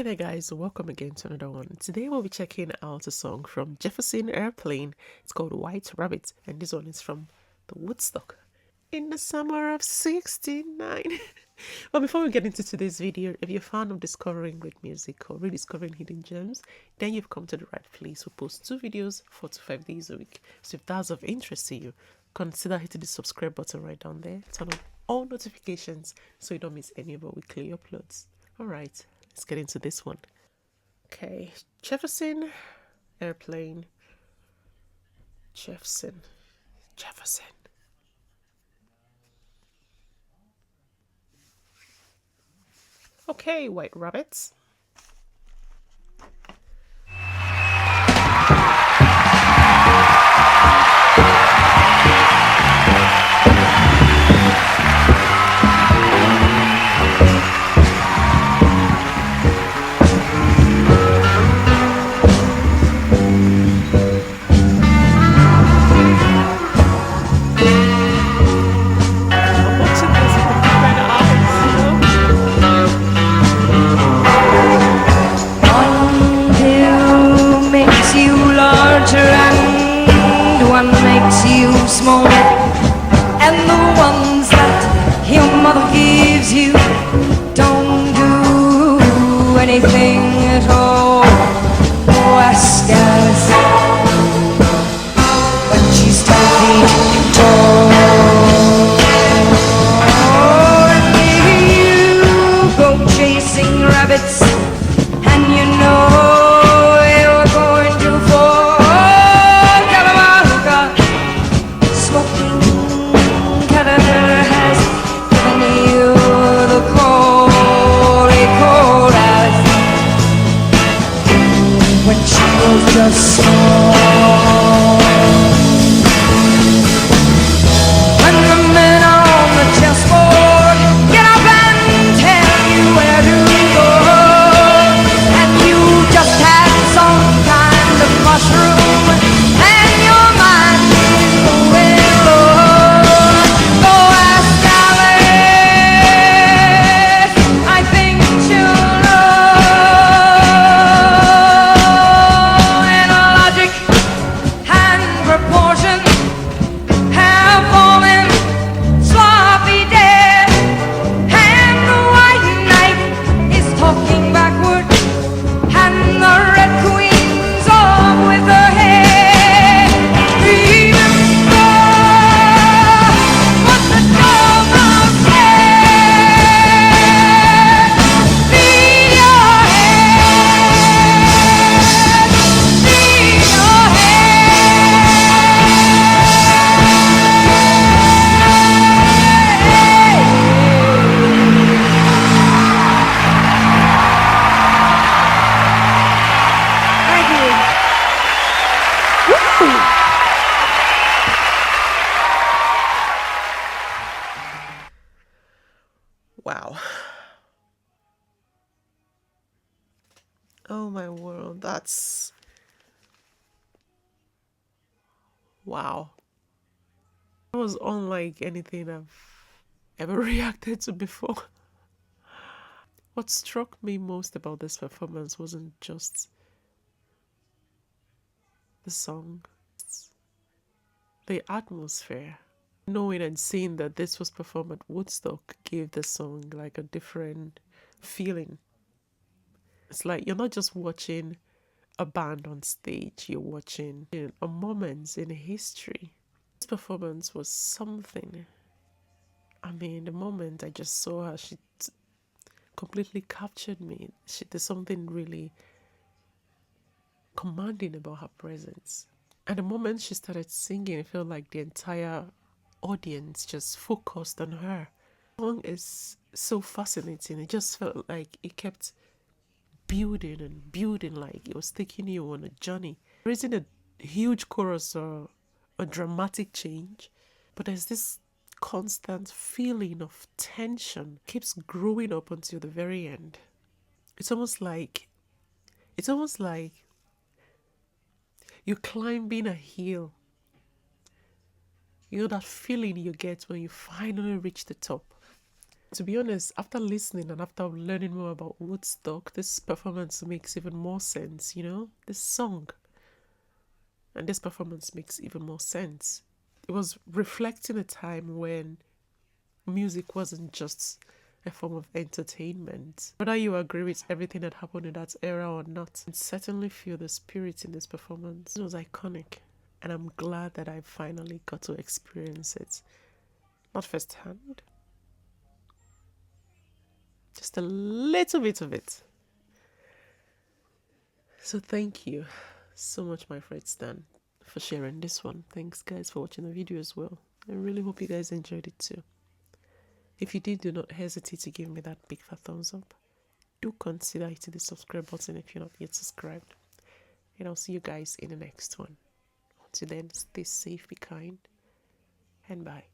Hey there guys, welcome again to another one. Today we'll be checking out a song from Jefferson Airplane. It's called White Rabbit, and this one is from the Woodstock in the summer of 69. But before we get into today's video, if you're a fan of discovering great music or rediscovering hidden gems, then you've come to the right place. We post 2 videos 4 to 5 days a week. So if that's of interest to you, consider hitting the subscribe button right down there. Turn on all notifications so you don't miss any of our weekly uploads. Alright, let's get into this one. Okay, Jefferson Airplane. Jefferson. Okay, White Rabbits. Small, and the ones that your mother gives you don't do anything at all. Ask us when she's 10 feet tall. And you go chasing rabbits, and you know you're going to fall. Just when the men on the chessboard get up and tell you where to go, and you just had some kind of mushroom and your mind is going low. Go ask Alice, I think she'll know. Proportion have fallen sloppy dead, and the white knight is talking backward, and the red queen's off with her head. Remember what the dog said. Lead your head, lead your head. Wow. Oh my world, that's... wow. That was unlike anything I've ever reacted to before. What struck me most about this performance wasn't just the song, the atmosphere. Knowing and seeing that this was performed at Woodstock gave the song like a different feeling. It's like you're not just watching a band on stage, you're watching a moment in history. This performance was something. I mean, the moment I just saw her, she completely captured me. There's something really commanding about her presence. And the moment she started singing, it felt like the entire audience just focused on her. The song is so fascinating. It just felt like it kept building and building, like it was taking you on a journey. There isn't a huge chorus or a dramatic change, but there's this constant feeling of tension keeps growing up until the very end. It's almost like you're climbing a hill. You know that feeling you get when you finally reach the top. To be honest, after listening and after learning more about Woodstock, this performance makes even more sense, you know? This song and this performance makes even more sense. It was reflecting a time when music wasn't just a form of entertainment. Whether you agree with everything that happened in that era or not, I certainly feel the spirit in this performance. It was iconic, and I'm glad that I finally got to experience it. Not firsthand, just a little bit of it. So thank you so much, my friend Stan, for sharing this one. Thanks, guys, for watching the video as well. I really hope you guys enjoyed it too. If you did, do not hesitate to give me that big fat thumbs up. Do consider hitting the subscribe button if you're not yet subscribed. And I'll see you guys in the next one. Until then, stay safe, be kind, and bye.